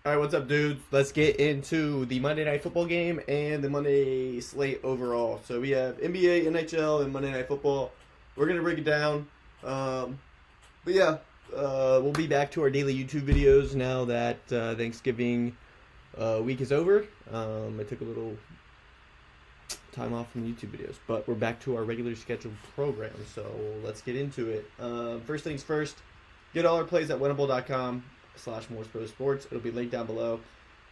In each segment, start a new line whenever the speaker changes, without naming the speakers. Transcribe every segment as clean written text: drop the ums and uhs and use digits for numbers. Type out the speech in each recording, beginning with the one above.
Alright, what's up, dudes? Let's get into the Monday Night Football game and the Monday slate overall. So we have NBA, NHL, and Monday Night Football. We're going to break it down. But yeah, we'll be back to our daily YouTube videos now that Thanksgiving week is over. I took a little time off from the YouTube videos, but we're back to our regular scheduled program. So let's get into it. First things first, get all our plays at winnable.com/Morrisbros Sports. It'll be linked down below.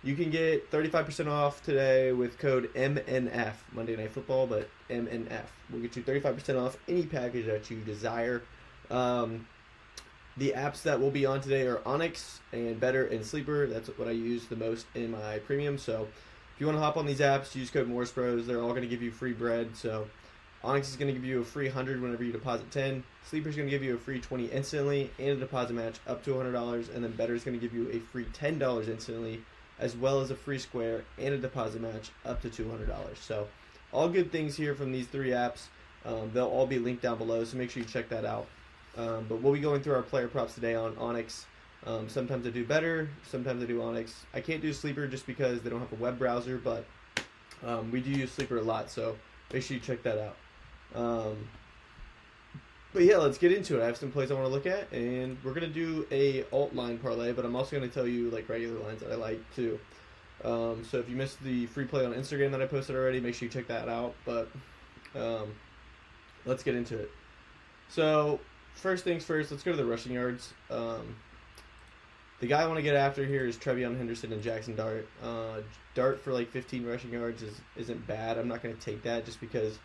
You can get 35% off today with code MNF, Monday Night Football, but MNF. We'll get you 35% off any package that you desire. The apps that will be on today are Onyx and Betr and Sleeper. That's what I use the most in my premium. So if you want to hop on these apps, use code Morrisbros. They're all going to give you free bread. So Onyx is going to give you a free 100 whenever you deposit 10. Sleeper is going to give you a free 20 instantly and a deposit match up to $100. And then Betr is going to give you a free $10 instantly, as well as a free square and a deposit match up to $200. So all good things here from these three apps. They'll all be linked down below, so make sure you check that out. But we'll be going through our player props today on Onyx. Sometimes I do Betr, sometimes I do Onyx. I can't do Sleeper just because they don't have a web browser, but we do use Sleeper a lot, so make sure you check that out. But yeah, let's get into it. I have some plays I want to look at, and we're going to do a alt line parlay, but I'm also going to tell you like regular lines that I like too. So if you missed the free play on Instagram that I posted already, make sure you check that out. But let's get into it. So first things first, let's go to the rushing yards. The guy I want to get after here is Trevion Henderson and Jackson Dart. Dart for like 15 rushing yards isn't bad. I'm not going to take that just because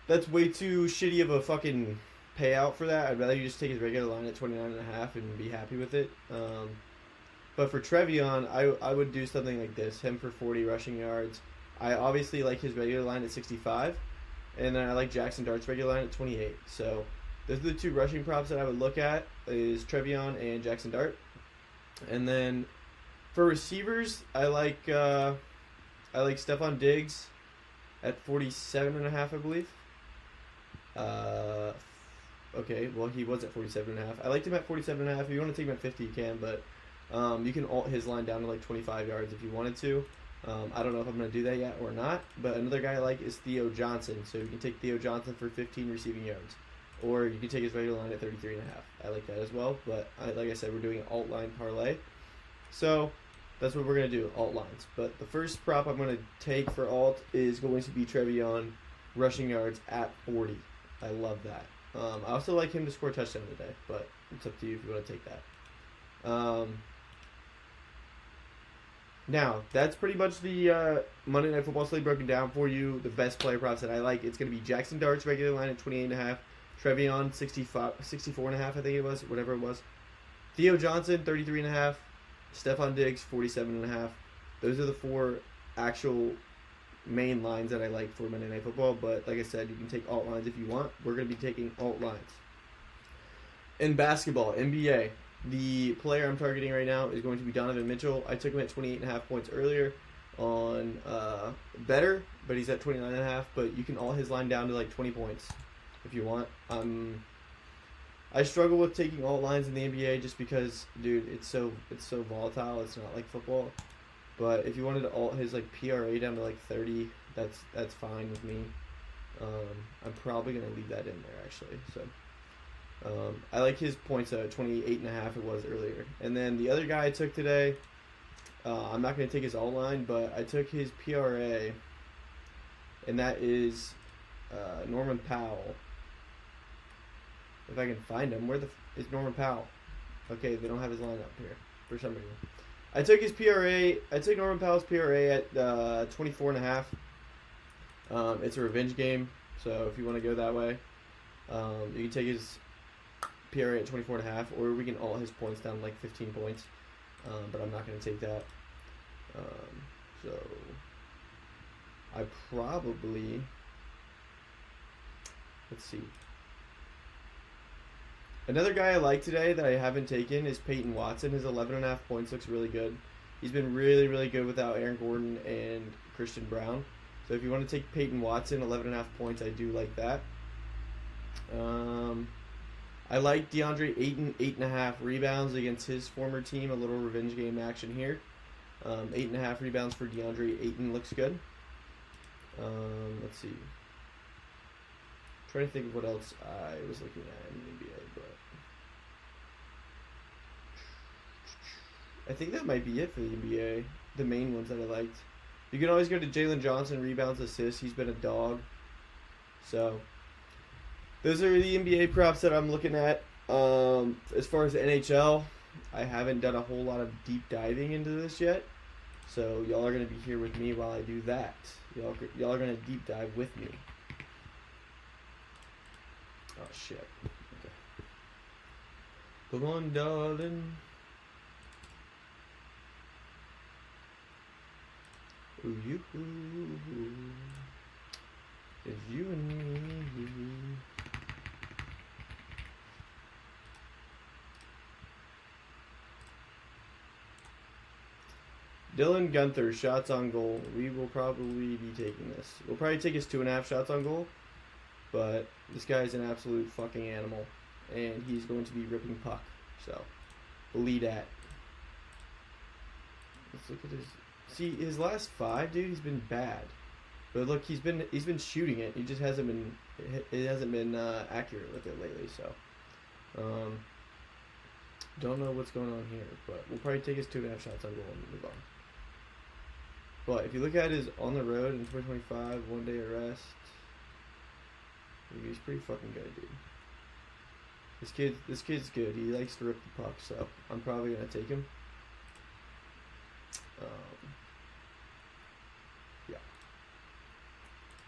that's way too shitty of a fucking payout for that. I'd rather you just take his regular line at 29.5 and be happy with it. But for Trevion, I would do something like this. Him for 40 rushing yards. I obviously like his regular line at 65. And then I like Jackson Dart's regular line at 28. So those are the two rushing props that I would look at, is Trevion and Jackson Dart. And then for receivers, I like Stephon Diggs at 47.5, I believe. Okay, well, he was at 47.5. I liked him at 47.5. If you want to take him at 50, you can, but you can alt his line down to like 25 yards if you wanted to. I don't know if I'm going to do that yet or not, but another guy I like is Theo Johnson. So you can take Theo Johnson for 15 receiving yards, or you can take his regular line at 33.5. I like that as well, but like I said, we're doing an alt line parlay. So that's what we're going to do, alt lines. But the first prop I'm going to take for alt is going to be Trevion rushing yards at 40. I love that. I also like him to score a touchdown today, but it's up to you if you want to take that. Now, that's pretty much the Monday Night Football slate broken down for you. The best player props that I like, it's going to be Jackson Dart's regular line at 28.5, Trevion 64.5, I think it was, whatever it was. Theo Johnson 33.5, Stephon Diggs 47.5. Those are the four actual main lines that I like for Monday Night Football, but like I said, you can take alt lines if you want. We're going to be taking alt lines. In basketball, NBA, the player I'm targeting right now is going to be Donovan Mitchell. I took him at 28.5 points earlier on Betr, but he's at 29.5, but you can alt his line down to like 20 points if you want. I struggle with taking alt lines in the NBA just because, dude, it's so volatile. It's not like football. But if you wanted to alt his like PRA down to like 30, that's fine with me. I'm probably gonna leave that in there actually. So I like his points at 28.5. It was earlier. And then the other guy I took today, I'm not gonna take his alt line, but I took his PRA, and that is Norman Powell. If I can find him, where is Norman Powell? Okay, they don't have his line up here for some reason. I took his PRA. I took Norman Powell's PRA at 24.5. It's a revenge game, so if you want to go that way, you can take his PRA at 24.5, or we can alt his points down to like 15 points. But I'm not going to take that. So I probably, let's see. Another guy I like today that I haven't taken is Peyton Watson. His 11.5 points looks really good. He's been really, really good without Aaron Gordon and Christian Brown. So if you want to take Peyton Watson, 11.5 points, I do like that. I like DeAndre Ayton, 8.5 rebounds against his former team. A little revenge game action here. 8.5 rebounds for DeAndre Ayton looks good. Let's see. Trying to think of what else I was looking at in the NBA, but I think that might be it for the NBA. The main ones that I liked. You can always go to Jalen Johnson, rebounds, assists. He's been a dog. So those are the NBA props that I'm looking at. As far as the NHL, I haven't done a whole lot of deep diving into this yet. So y'all are gonna be here with me while I do that. Y'all are gonna deep dive with me. Oh shit. Okay. Come on, darling. Ooh, you. It's you and me. Dylan Gunther, shots on goal. We will probably be taking this. We'll probably take his 2.5 shots on goal. But this guy's an absolute fucking animal. And he's going to be ripping puck. So, believe that. Let's look at his... See, his last 5, dude, he's been bad. But look, he's been shooting it. He just hasn't been accurate with it lately. So, don't know what's going on here. But we'll probably take his 2.5 shots on goal and move on. But if you look at his on the road in 2025, 1 day arrest, he's pretty fucking good, dude. This kid's good. He likes to rip the puck, so I'm probably gonna take him. Yeah,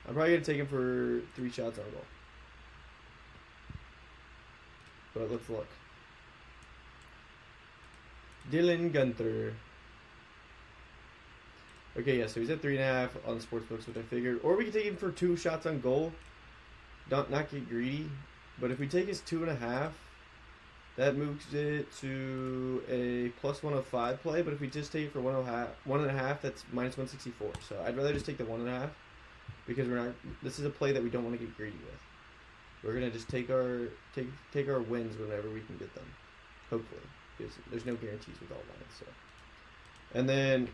I'm probably gonna take him for 3 shots on goal. But let's look. Dylan Gunther. Okay, yeah, so he's at 3.5 on the sportsbooks, which I figured. Or we can take him for 2 shots on goal. Not get greedy. But if we take his 2.5, that moves it to a plus 105 play. But if we just take it for 1.5, that's minus 164. So I'd rather just take the 1.5 because this is a play that we don't want to get greedy with. We're gonna just take our wins whenever we can get them. Hopefully, because there's no guarantees with all lines. So, and then.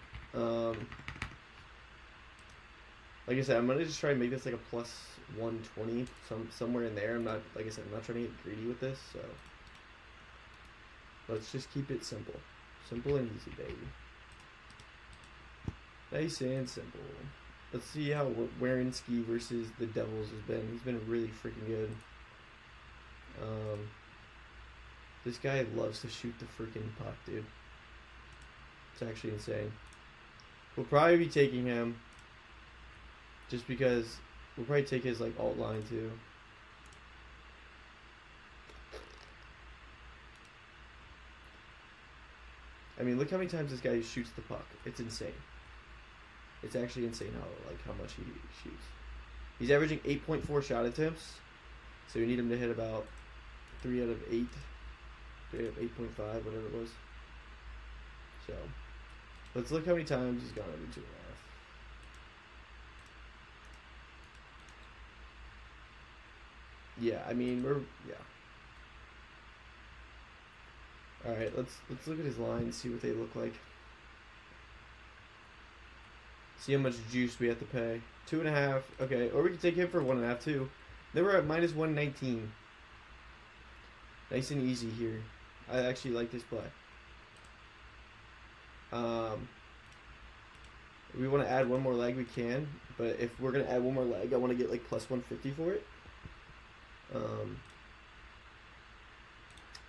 Like I said, I'm gonna just try and make this like a plus 120, somewhere in there. I'm not, like I said, I'm not trying to get greedy with this, so let's just keep it simple, simple and easy, baby. Nice and simple. Let's see how Werenski versus the Devils has been. He's been really freaking good. This guy loves to shoot the freaking puck, dude. It's actually insane. We'll probably be taking him just because we'll probably take his like alt line too. I mean, look how many times this guy shoots the puck. It's insane. It's actually insane how much he shoots. He's averaging 8.4 shot attempts, so we need him to hit about 3 out of 8, 3 out of 8.5, whatever it was. So let's look how many times he's gone over 2.5. Yeah, I mean All right, let's look at his lines, see what they look like. See how much juice we have to pay. 2.5, okay, or we can take him for 1.5 too. Then we're at minus 119. Nice and easy here. I actually like this play. If we want to add one more leg, we can. But if we're gonna add one more leg, I want to get like plus 150 for it.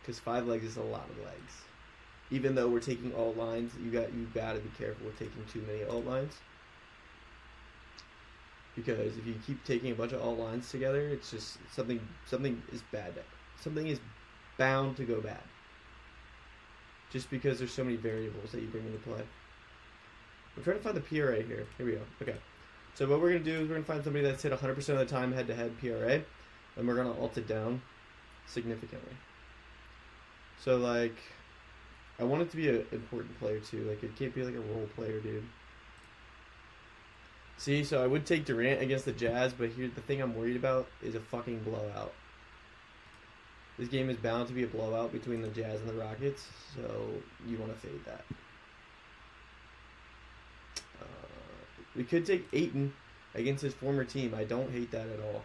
Because 5 legs is a lot of legs. Even though we're taking all lines, you got to be careful with taking too many alt lines. Because if you keep taking a bunch of alt lines together, it's just something is bad. Something is bound to go bad. Just because there's so many variables that you bring into play. We're trying to find the PRA here. Here we go. Okay. So what we're going to do is we're going to find somebody that's hit 100% of the time head-to-head PRA. And we're going to alt it down significantly. So, like, I want it to be an important player, too. Like, it can't be, like, a role player, dude. See, so I would take Durant against the Jazz, but here the thing I'm worried about is a fucking blowout. This game is bound to be a blowout between the Jazz and the Rockets, so you want to fade that. We could take Ayton against his former team. I don't hate that at all.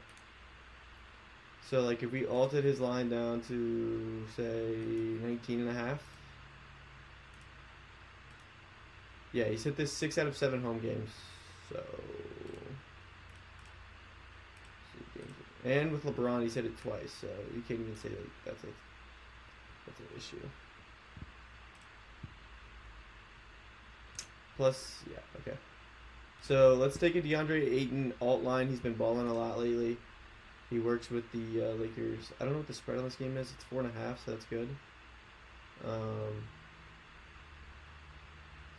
So, like, if we altered his line down to, say, 19.5. Yeah, he's hit this 6 out of 7 home games. So... And with LeBron, he's hit it twice. So, you can't even say that that's an issue. Plus, yeah, okay. So, let's take a DeAndre Ayton alt line. He's been balling a lot lately. He works with the Lakers. I don't know what the spread on this game is. It's 4.5, so that's good.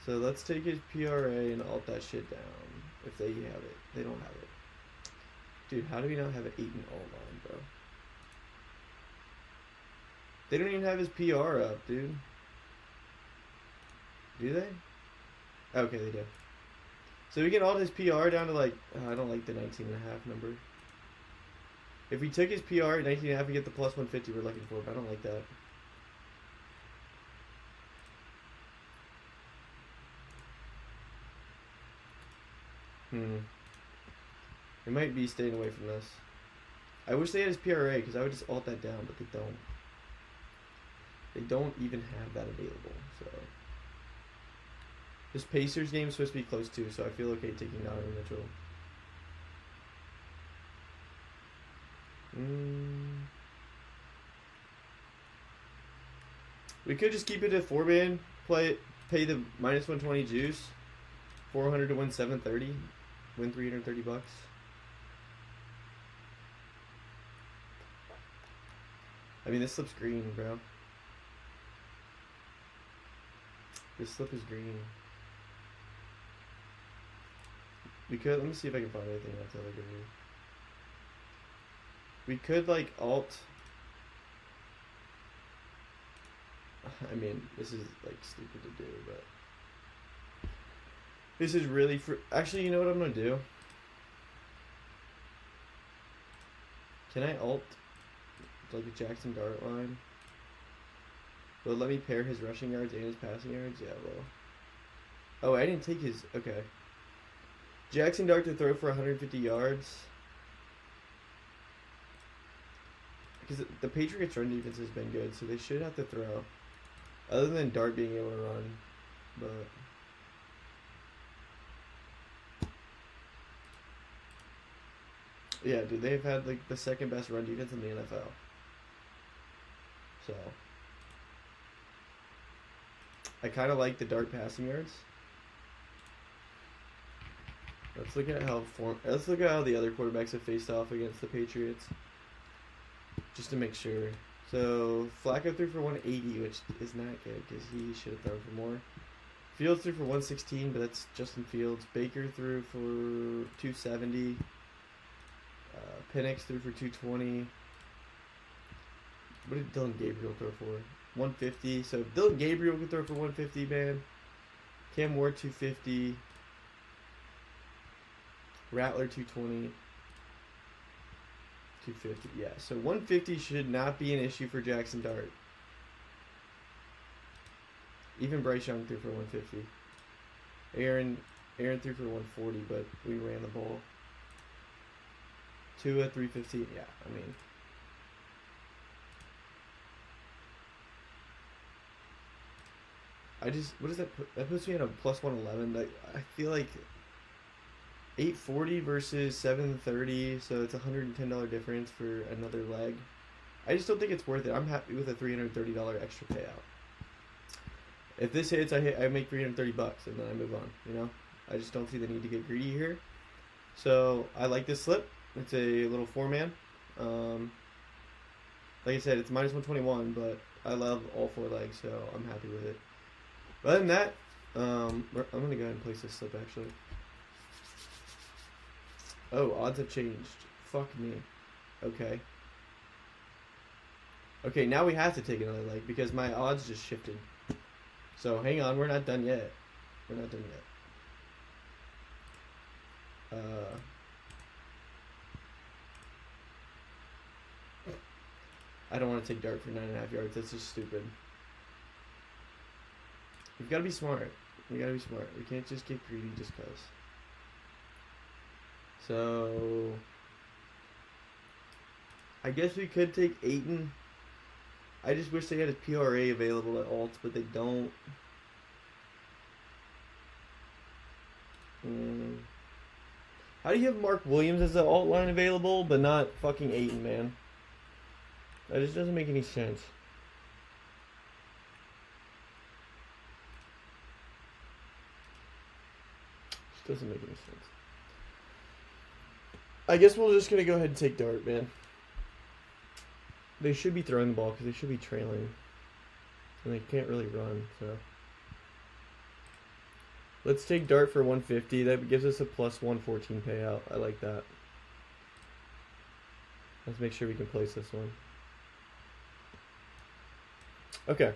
So let's take his PRA and alt that shit down. If they have it. They don't have it. Dude, how do we not have an 8 and alt line, bro? They don't even have his PR up, dude. Do they? Okay, they do. So we can alt his PR down to like, I don't like the 19.5 number. If we took his PR at 19.5, we get the plus 150 we're looking for, but I don't like that. It might be staying away from this. I wish they had his PRA, because I would just alt that down, but they don't. They don't even have that available, so... This Pacers game is supposed to be close too, so I feel okay taking Donovan Mitchell. We could just keep it at 4-man, pay the minus 120 juice, 400 to win 730, win $330. I mean, this slip's green, bro. This slip is green. We could, let me see if I can find anything else that I could do. We could, like, alt. I mean, this is, like, stupid to do, but. This is really actually, you know what I'm going to do? Can I alt, like, a Jackson Dart line? Will it let me pair his rushing yards and his passing yards? Yeah, well. Oh, I didn't take his, okay. Jackson Dart to throw for 150 yards. Because the Patriots' run defense has been good, so they should have to throw. Other than Dart being able to run. But... yeah, dude, they've had, like, the second best run defense in the NFL. So... I kind of like the Dart passing yards. Let's look at how the other quarterbacks have faced off against the Patriots, just to make sure. So Flacco threw for 180, which is not good because he should have thrown for more. Fields threw for 116, but that's Justin Fields. Baker threw for 270. Penix threw for 220. What did Dylan Gabriel throw for? 150. So if Dylan Gabriel could throw for 150, man. Cam Ward 250. Rattler 220. 250. Yeah. So 150 should not be an issue for Jackson Dart. Even Bryce Young threw for 150. Aaron threw for 140, but we ran the ball. Tua 315. Yeah, I mean. What does that put? That puts me at a plus 111. Like, I feel like 840 versus 730, so it's a $110 difference for another leg. I just don't think it's worth it. I'm happy with a $330 extra payout. If this hits, I make $330 and then I move on. You know, I just don't see the need to get greedy here. So I like this slip. It's a little 4-man. Like I said, it's minus 121, but I love all 4 legs, so I'm happy with it. But other than that, I'm going to go ahead and place this slip, actually. Oh, odds have changed. Fuck me. Okay. Okay, now we have to take another leg because my odds just shifted. So, hang on, we're not done yet. We're not done yet. I don't want to take Dart for 9.5 yards. That's just stupid. We've got to be smart. We can't just get greedy just cause. So I guess we could take Aiton. I just wish they had a PRA available at alts, but they don't. How do you have Mark Williams as the alt line available, but not fucking Aiton, man? That just doesn't make any sense. Just doesn't make any sense. I guess we're just gonna go ahead and take Dart, man. They should be throwing the ball because they should be trailing, and they can't really run. So let's take Dart for 150. That gives us a plus 114 payout. I like that. Let's make sure we can place this one. Okay.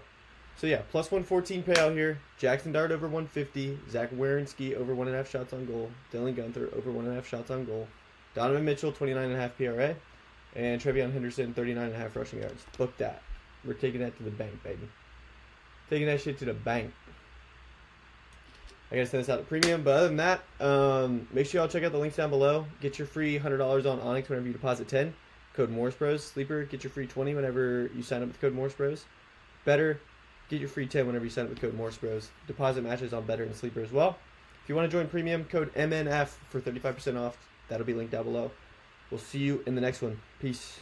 So yeah, plus 114 payout here. Jackson Dart over 150. Zach Werenski over 1.5 shots on goal. Dylan Gunther over 1.5 shots on goal. Donovan Mitchell 29.5 PRA. And Trevion Henderson 39.5 rushing yards. Book that. We're taking that to the bank, baby. Taking that shit to the bank. I gotta send this out to premium, but other than that, make sure y'all check out the links down below. Get your free $100 on Onyx whenever you deposit 10. Code Morrisbros. Sleeper, get your free 20 whenever you sign up with code Morrisbros. Betr, get your free 10 whenever you sign up with code Morrisbros. Deposit matches on Betr and Sleeper as well. If you want to join premium, code MNF for 35% off. That'll be linked down below. We'll see you in the next one. Peace.